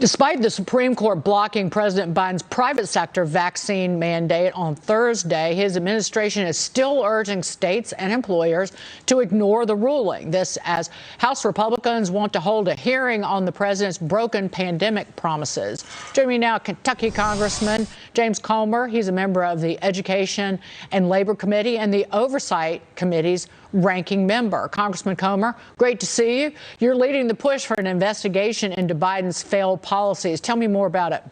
Despite the Supreme Court blocking President Biden's private sector vaccine mandate on Thursday, his administration is still urging states and employers to ignore the ruling. This as House Republicans want to hold a hearing on the president's broken pandemic promises. Joining me now, Kentucky Congressman James Comer. He's a member of the Education and Labor Committee and the Oversight Committee's ranking member. Congressman Comer, great to see you. You're leading the push for an investigation into Biden's failed policies. Tell me more about it.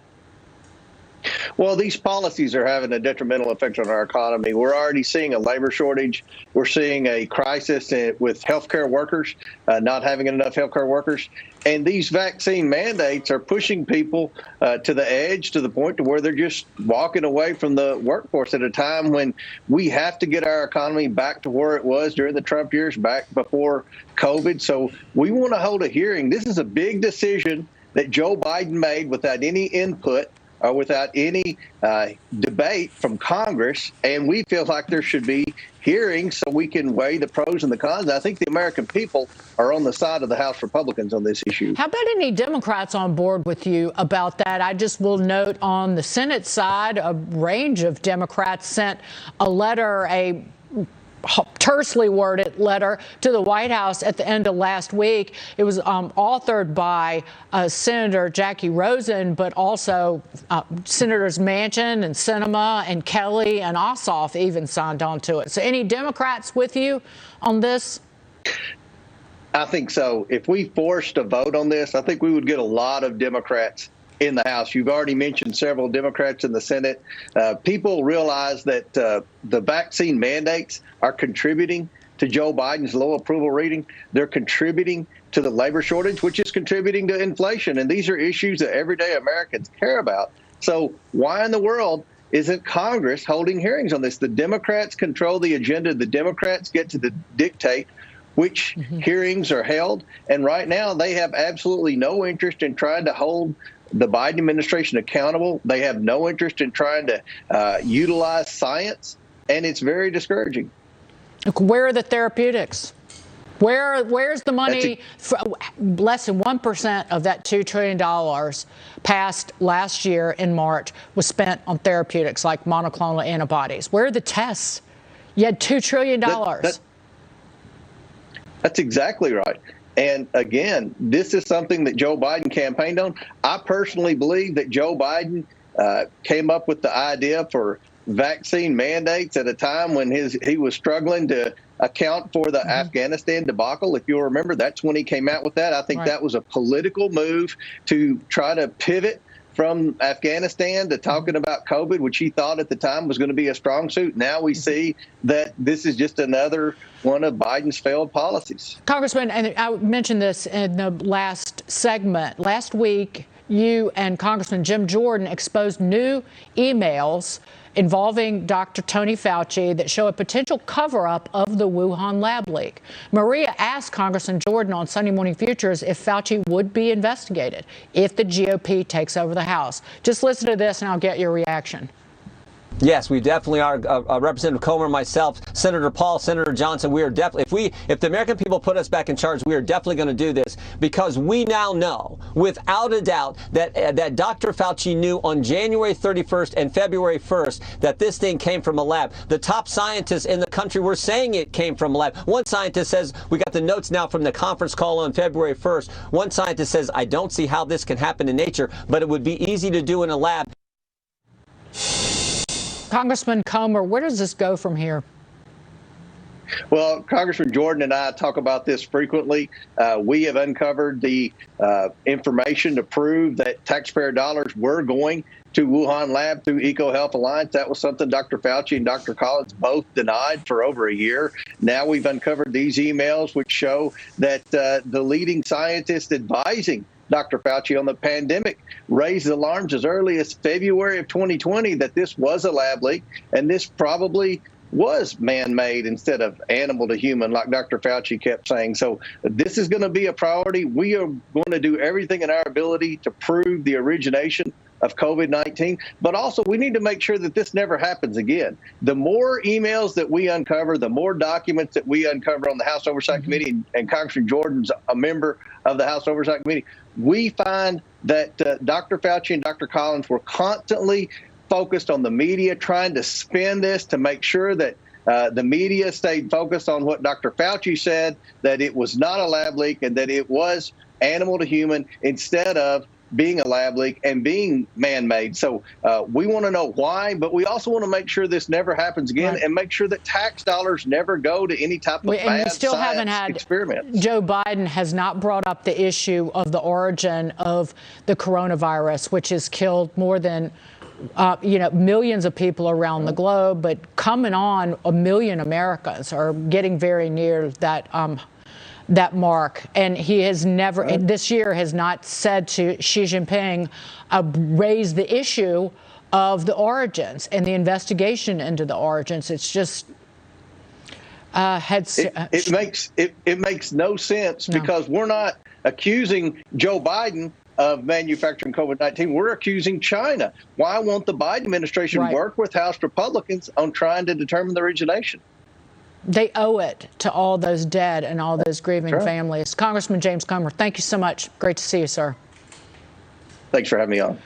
Well, these policies are having a detrimental effect on our economy. We're already seeing a labor shortage. We're seeing a crisis with healthcare workers, not having enough healthcare workers. And these vaccine mandates are pushing people to the edge, to the point to where they're just walking away from the workforce at a time when we have to get our economy back to where it was during the Trump years, back before COVID. So we want to hold a hearing. This is a big decision that Joe Biden made without any input or without any debate from Congress, and we feel like there should be hearings so we can weigh the pros and the cons. I think the American people are on the side of the House Republicans on this issue. How about any Democrats on board with you about that? I just will note on the Senate side, a range of Democrats sent a letter, a tersely worded letter to the White House at the end of last week. It was authored by Senator Jackie Rosen, but also Senators Manchin and Sinema and Kelly and Ossoff even signed on to it. So any Democrats with you on this? I think so. If we forced a vote on this, I think we would get a lot of Democrats in the House. You've already mentioned several Democrats in the Senate. People realize that the vaccine mandates are contributing to Joe Biden's low approval rating. They're contributing to the labor shortage, which is contributing to inflation. And these are issues that everyday Americans care about. So why in the world isn't Congress holding hearings on this? The Democrats control the agenda. The Democrats get to dictate which hearings are held. And right now, they have absolutely no interest in trying to hold the Biden administration accountable. They have no interest in trying to utilize science, and it's very discouraging. Where are the therapeutics? Where's the money? Less than 1% of that $2 trillion passed last year in March was spent on therapeutics like monoclonal antibodies. Where are the tests? You had $2 trillion. That's exactly right. And again, this is something that Joe Biden campaigned on. I personally believe that Joe Biden came up with the idea for vaccine mandates at a time when he was struggling to account for the Afghanistan debacle. If you'll remember, that's when he came out with that. I think that was a political move to try to pivot from Afghanistan to talking about COVID, which he thought at the time was going to be a strong suit. Now we see that this is just another one of Biden's failed policies. Congressman, and I mentioned this in the last segment. Last week, you and Congressman Jim Jordan exposed new emails involving Dr. Tony Fauci that show a potential cover-up of the Wuhan lab leak. Maria asked Congressman Jordan on Sunday Morning Futures if Fauci would be investigated if the GOP takes over the House. Just listen to this and I'll get your reaction. Yes, we definitely are. Representative Comer, myself, Senator Paul, Senator Johnson, we are definitely, if the American people put us back in charge, we are definitely going to do this, because we now know without a doubt that Dr. Fauci knew on January 31st and February 1st that this thing came from a lab. The top scientists in the country were saying it came from a lab. One scientist says, we got the notes now from the conference call on February 1st. One scientist says, I don't see how this can happen in nature, but it would be easy to do in a lab. Congressman Comer, where does this go from here? Well, Congressman Jordan and I talk about this frequently. We have uncovered the information to prove that taxpayer dollars were going to Wuhan lab through EcoHealth Alliance. That was something Dr. Fauci and Dr. Collins both denied for over a year. Now we've uncovered these emails which show that the leading scientist advising Dr. Fauci on the pandemic raised alarms as early as February of 2020 that this was a lab leak, and this probably was man-made instead of animal to human, like Dr. Fauci kept saying. So this is going to be a priority. We are going to do everything in our ability to prove the origination of COVID-19, but also we need to make sure that this never happens again. The more emails that we uncover, the more documents that we uncover on the House Oversight Committee, and Congressman Jordan's a member of the House Oversight Committee, we find that Dr. Fauci and Dr. Collins were constantly focused on the media, trying to spin this to make sure that the media stayed focused on what Dr. Fauci said, that it was not a lab leak and that it was animal to human instead of being a lab leak and being man-made. So we want to know why, but we also want to make sure this never happens again, and make sure that tax dollars never go to any type of bad science experiments. Joe Biden has not brought up the issue of the origin of the coronavirus, which has killed more than millions of people around the globe, but coming on 1 million Americans are getting very near that mark. And he has never, this year, has not said to Xi Jinping, raise the issue of the origins and the investigation into the origins. It's just it makes no sense, because we're not accusing Joe Biden of manufacturing COVID-19. We're accusing China. Why won't the Biden administration work with House Republicans on trying to determine the origination? They owe it to all those dead and all those grieving families. Congressman James Comer, thank you so much. Great to see you, sir. Thanks for having me on.